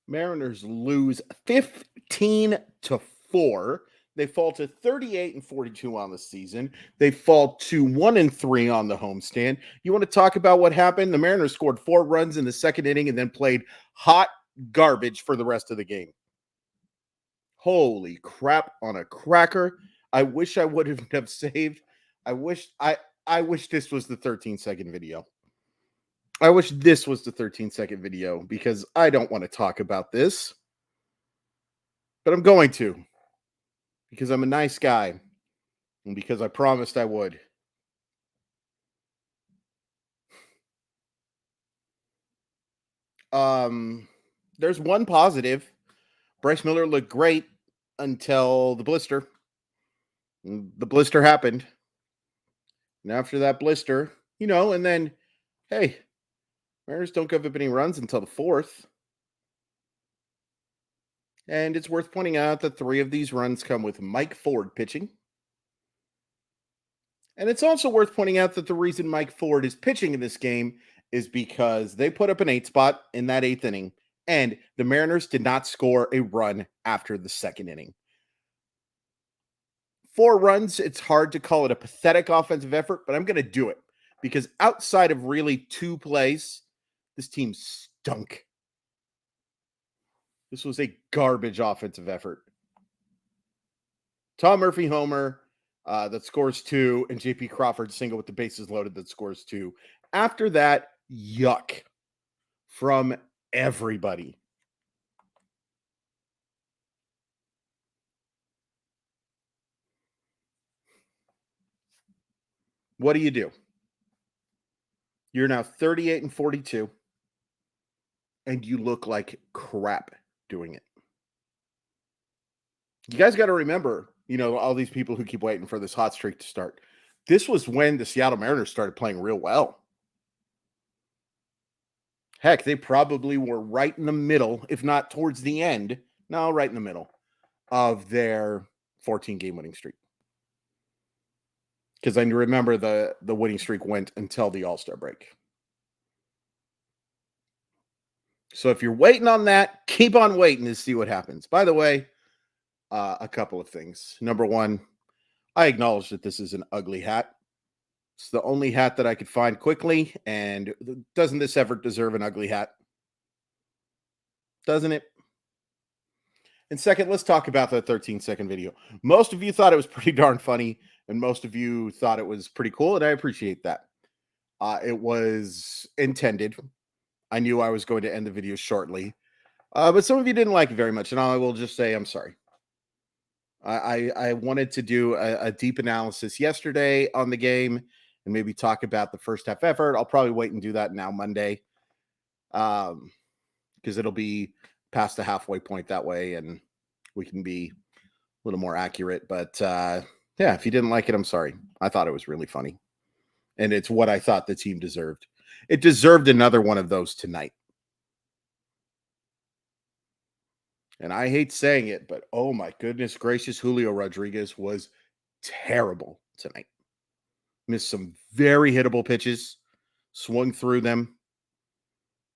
Mariners lose 15-4. They fall to 38-42 on the season. They fall to 1-3 on the homestand. You want to talk about what happened? The Mariners scored 4 runs in the second inning and then played hot garbage for the rest of the game. Holy crap on a cracker. I wish I would have saved. I wish this was the 13-second video. I wish this was the 13-second video because I don't want to talk about this. But I'm going to because I'm a nice guy and because I promised I would. There's one positive. Bryce Miller looked great until the blister. The blister happened. And after that blister, and then, hey, Mariners don't give up any runs until the 4th. And it's worth pointing out that 3 of these runs come with Mike Ford pitching. And it's also worth pointing out that the reason Mike Ford is pitching in this game is because they put up an 8 spot in that 8th inning, and the Mariners did not score a run after the 2nd inning. 4 runs, it's hard to call it a pathetic offensive effort, but I'm going to do it because outside of really 2 plays, this team stunk. This was a garbage offensive effort. Tom Murphy homer that scores 2, and JP Crawford single with the bases loaded that scores 2. After that, yuck from everybody. What do? You're now 38-42, and you look like crap doing it. You guys got to remember, all these people who keep waiting for this hot streak to start. This was when the Seattle Mariners started playing real well. Heck, they probably were right in the middle, if not towards the end. No, right in the middle of their 14-game winning streak. Because I remember the winning streak went until the All-Star break. So if you're waiting on that, keep on waiting to see what happens. By the way, a couple of things. Number one, I acknowledge that this is an ugly hat. It's the only hat that I could find quickly. And doesn't this ever deserve an ugly hat? Doesn't it? And second, let's talk about the 13-second video. Most of you thought it was pretty darn funny, and most of you thought it was pretty cool, and I appreciate that. It was intended. I knew I was going to end the video shortly, but some of you didn't like it very much, and I will just say I'm sorry. I wanted to do a deep analysis yesterday on the game and maybe talk about the first half effort. I'll probably wait and do that now Monday because it'll be past the halfway point that way, and we can be a little more accurate. But yeah, if you didn't like it, I'm sorry. I thought it was really funny, and it's what I thought the team deserved. It deserved another one of those tonight. And I hate saying it, but oh my goodness gracious, Julio Rodriguez was terrible tonight. Missed some very hittable pitches, swung through them.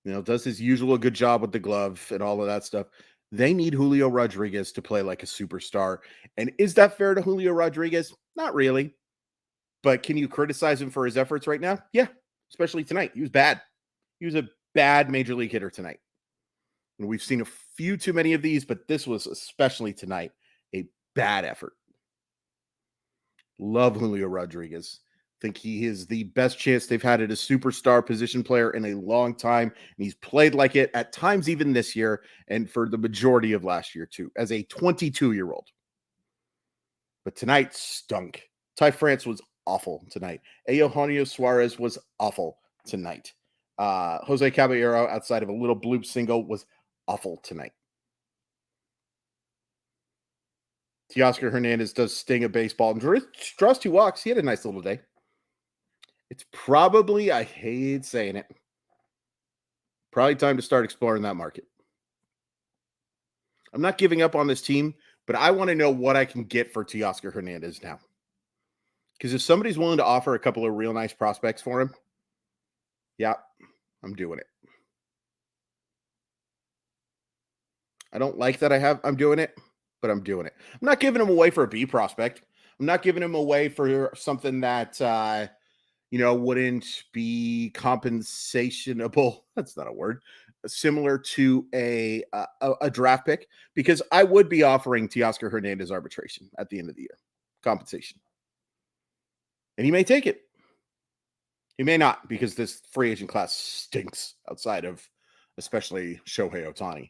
Does his usual good job with the glove and all of that stuff. They need Julio Rodriguez to play like a superstar. And is that fair to Julio Rodriguez? Not really. But can you criticize him for his efforts right now? Yeah, especially tonight. He was bad. He was a bad major league hitter tonight. And we've seen a few too many of these, but this was especially tonight a bad effort. Love Julio Rodriguez. Think he is the best chance they've had at a superstar position player in a long time. And he's played like it at times even this year and for the majority of last year too, as a 22-year-old. But tonight stunk. Ty France was awful tonight. Eugenio Suarez was awful tonight. Jose Caballero, outside of a little bloop single, was awful tonight. Teoscar Hernandez does sting a baseball. And draws 2 walks. He had a nice little day. It's probably, I hate saying it, probably time to start exploring that market. I'm not giving up on this team, but I want to know what I can get for Teoscar Hernandez now. Because if somebody's willing to offer a couple of real nice prospects for him, yeah, I'm doing it. I don't like that I'm doing it, but I'm doing it. I'm not giving him away for a B prospect. I'm not giving him away for something that wouldn't be compensationable. That's not a word. Similar to a draft pick, because I would be offering Teoscar Hernandez arbitration at the end of the year, compensation, and he may take it. He may not, because this free agent class stinks outside of especially Shohei Ohtani.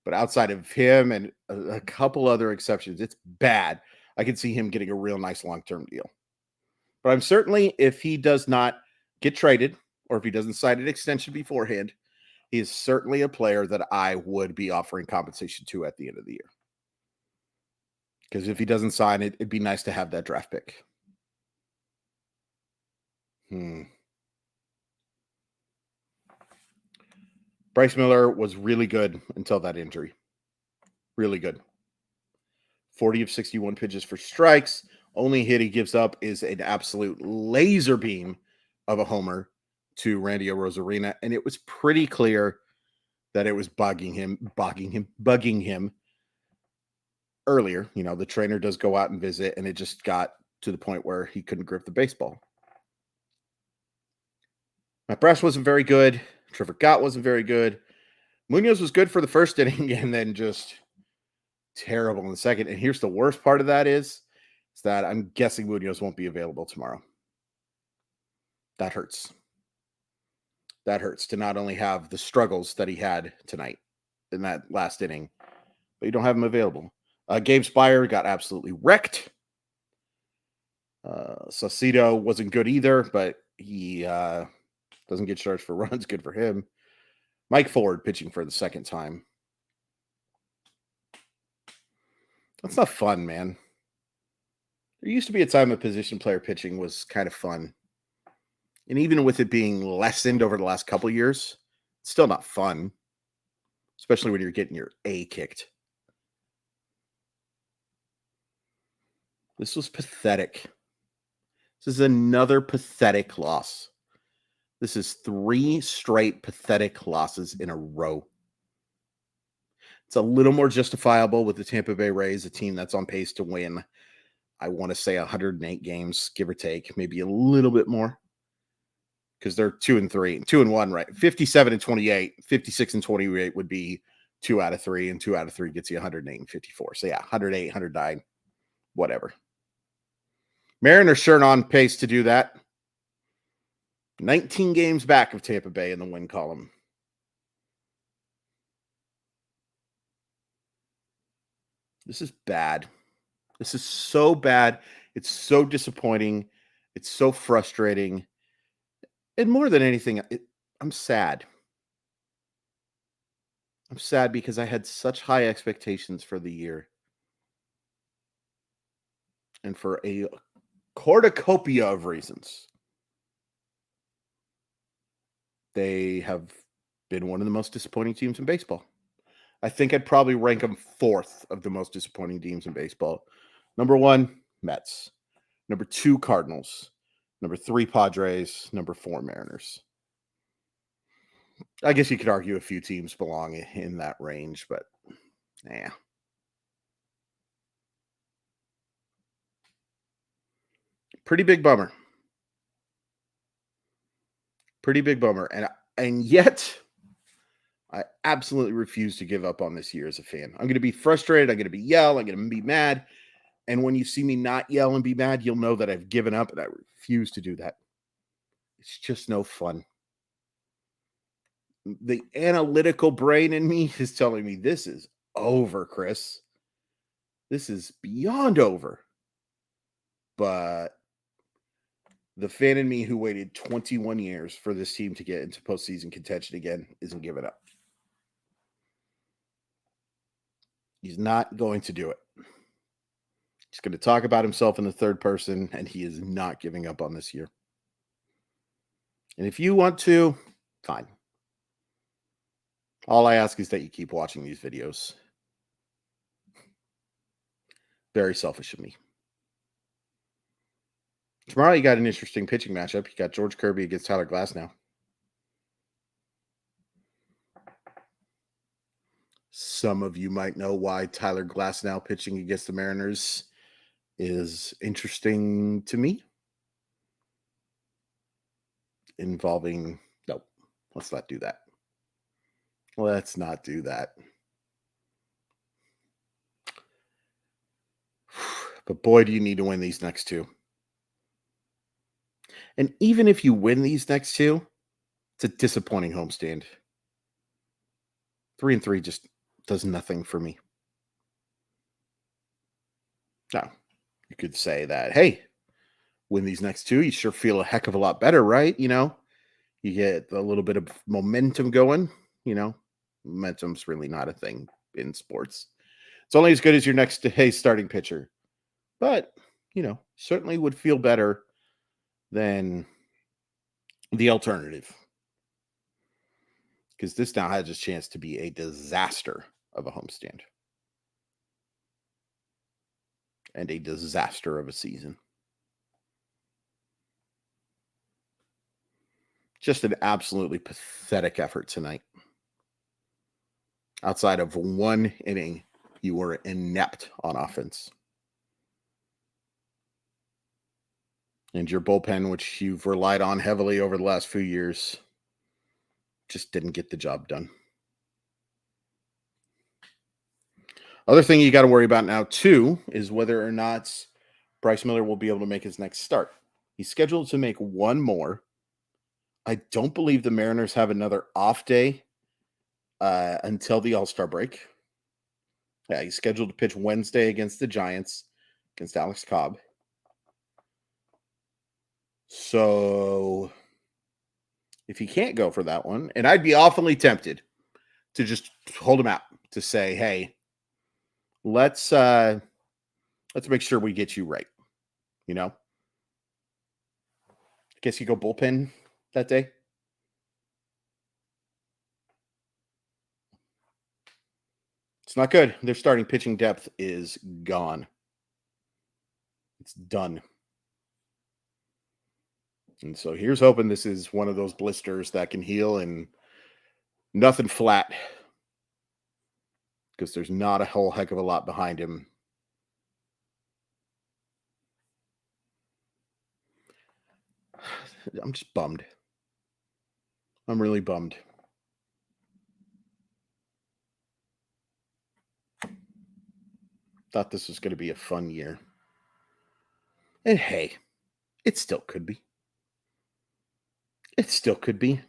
But outside of him and a couple other exceptions, it's bad. I can see him getting a real nice long-term deal. But I'm certainly, if he does not get traded or if he doesn't sign an extension beforehand, he is certainly a player that I would be offering compensation to at the end of the year. Because if he doesn't sign it, it'd be nice to have that draft pick. Bryce Miller was really good until that injury. Really good. 40 of 61 pitches for strikes. Only hit he gives up is an absolute laser beam of a homer to Randy Arozarena. And it was pretty clear that it was bugging him earlier. You know, the trainer does go out and visit, and it just got to the point where he couldn't grip the baseball. Matt Brash wasn't very good. Trevor Gott wasn't very good. Munoz was good for the first inning and then just terrible in the second. And here's the worst part of that is that I'm guessing Munoz won't be available tomorrow. That hurts. That hurts to not only have the struggles that he had tonight in that last inning, but you don't have him available. Gabe Spire got absolutely wrecked. Saucedo wasn't good either, but he doesn't get charged for runs. Good for him. Mike Ford pitching for the second time. That's not fun, man. There used to be a time a position player pitching was kind of fun. And even with it being lessened over the last couple of years, it's still not fun, especially when you're getting your A kicked. This was pathetic. This is another pathetic loss. This is 3 straight pathetic losses in a row. It's a little more justifiable with the Tampa Bay Rays, a team that's on pace to win, I want to say 108 games, give or take, maybe a little bit more. Because they're 2-3, 2-1, right? 57-28, 56-28 would be 2 out of 3, and 2 out of 3 gets you 108 and 54. So yeah, 108, 109, whatever. Mariners sure on pace to do that. 19 games back of Tampa Bay in the win column. This is bad. This is so bad. It's so disappointing. It's so frustrating. And more than anything, I'm sad. I'm sad because I had such high expectations for the year. And for a cornucopia of reasons, they have been one of the most disappointing teams in baseball. I think I'd probably rank them 4th of the most disappointing teams in baseball. Number 1, Mets. Number 2, Cardinals. Number 3, Padres. Number 4, Mariners. I guess you could argue a few teams belong in that range, but yeah. Pretty big bummer. Pretty big bummer. And yet I absolutely refuse to give up on this year as a fan. I'm going to be frustrated. I'm going to be yell. I'm going to be mad. And when you see me not yell and be mad, you'll know that I've given up, and I refuse to do that. It's just no fun. The analytical brain in me is telling me this is over, Chris. This is beyond over. But the fan in me who waited 21 years for this team to get into postseason contention again isn't giving up. He's not going to do it. He's going to talk about himself in the third person, and he is not giving up on this year. And if you want to, fine. All I ask is that you keep watching these videos. Very selfish of me. Tomorrow you got an interesting pitching matchup. You got George Kirby against Tyler Glasnow. Some of you might know why Tyler Glasnow pitching against the Mariners is interesting to me. Involving, no, let's not do that. Let's not do that. But boy, do you need to win these next two. And even if you win these next two, it's a disappointing homestand. 3-3 just does nothing for me. Now, you could say that, hey, win these next two, you sure feel a heck of a lot better, right? You get a little bit of momentum going. Momentum's really not a thing in sports. It's only as good as your next day starting pitcher. But, certainly would feel better than the alternative. Because this now has a chance to be a disaster of a homestand. And a disaster of a season. Just an absolutely pathetic effort tonight. Outside of one inning, you were inept on offense. And your bullpen, which you've relied on heavily over the last few years, just didn't get the job done. Other thing you got to worry about now, too, is whether or not Bryce Miller will be able to make his next start. He's scheduled to make one more. I don't believe the Mariners have another off day until the All-Star break. Yeah, he's scheduled to pitch Wednesday against the Giants, against Alex Cobb. So if he can't go for that one, and I'd be awfully tempted to just hold him out to say, hey, let's make sure we get you right. I guess you go bullpen that day. It's not good. Their starting pitching depth is gone. It's done. And so here's hoping this is one of those blisters that can heal and nothing flat. Because there's not a whole heck of a lot behind him. I'm just bummed. I'm really bummed. Thought this was going to be a fun year. And hey, it still could be. It still could be.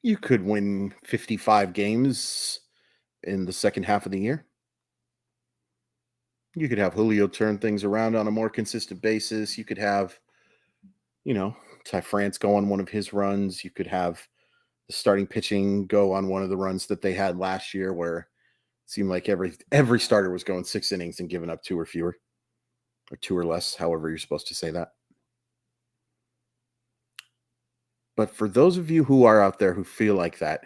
You could win 55 games in the second half of the year. You could have Julio turn things around on a more consistent basis. You could have, Ty France go on one of his runs. You could have the starting pitching go on one of the runs that they had last year where it seemed like every starter was going 6 innings and giving up 2 or fewer, or 2 or less, however you're supposed to say that. But for those of you who are out there who feel like that,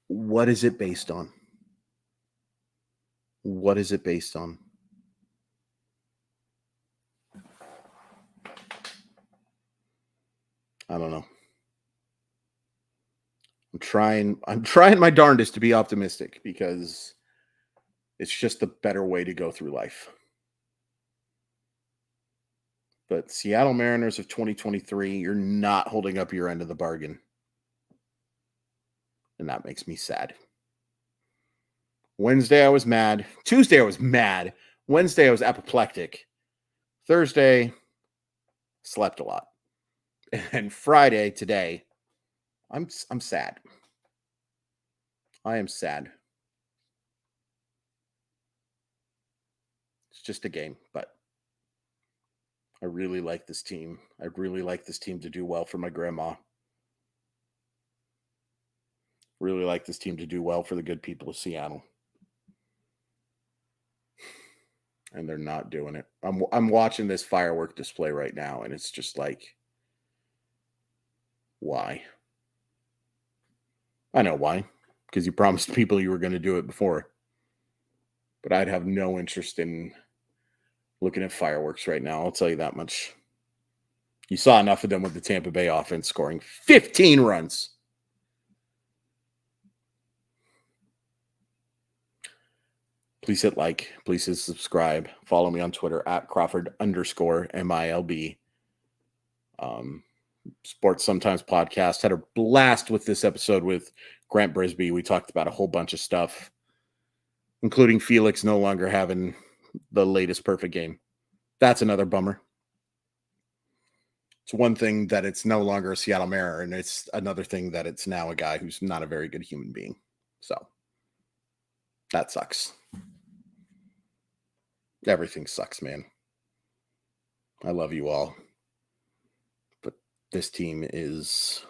what is it based on? What is it based on? I don't know. I'm trying my darndest to be optimistic because it's just the better way to go through life. But Seattle Mariners of 2023, you're not holding up your end of the bargain. And that makes me sad. Wednesday, I was mad. Tuesday, I was mad. Wednesday, I was apoplectic. Thursday, slept a lot. And Friday, today, I'm sad. I am sad. It's just a game, but I really like this team. I'd really like this team to do well for my grandma. Really like this team to do well for the good people of Seattle. And they're not doing it. I'm watching this firework display right now, and it's just like, why? I know why. Because you promised people you were going to do it before. But I'd have no interest in looking at fireworks right now. I'll tell you that much. You saw enough of them with the Tampa Bay offense scoring 15 runs. Please hit like. Please hit subscribe. Follow me on Twitter at Crawford_MILB. Sports Sometimes podcast. Had a blast with this episode with Grant Brisbee. We talked about a whole bunch of stuff, including Felix no longer having the latest perfect game. That's another bummer. It's one thing that it's no longer a Seattle Mariner, and it's another thing that it's now a guy who's not a very good human being. So that sucks. Everything sucks, man. I love you all. But this team is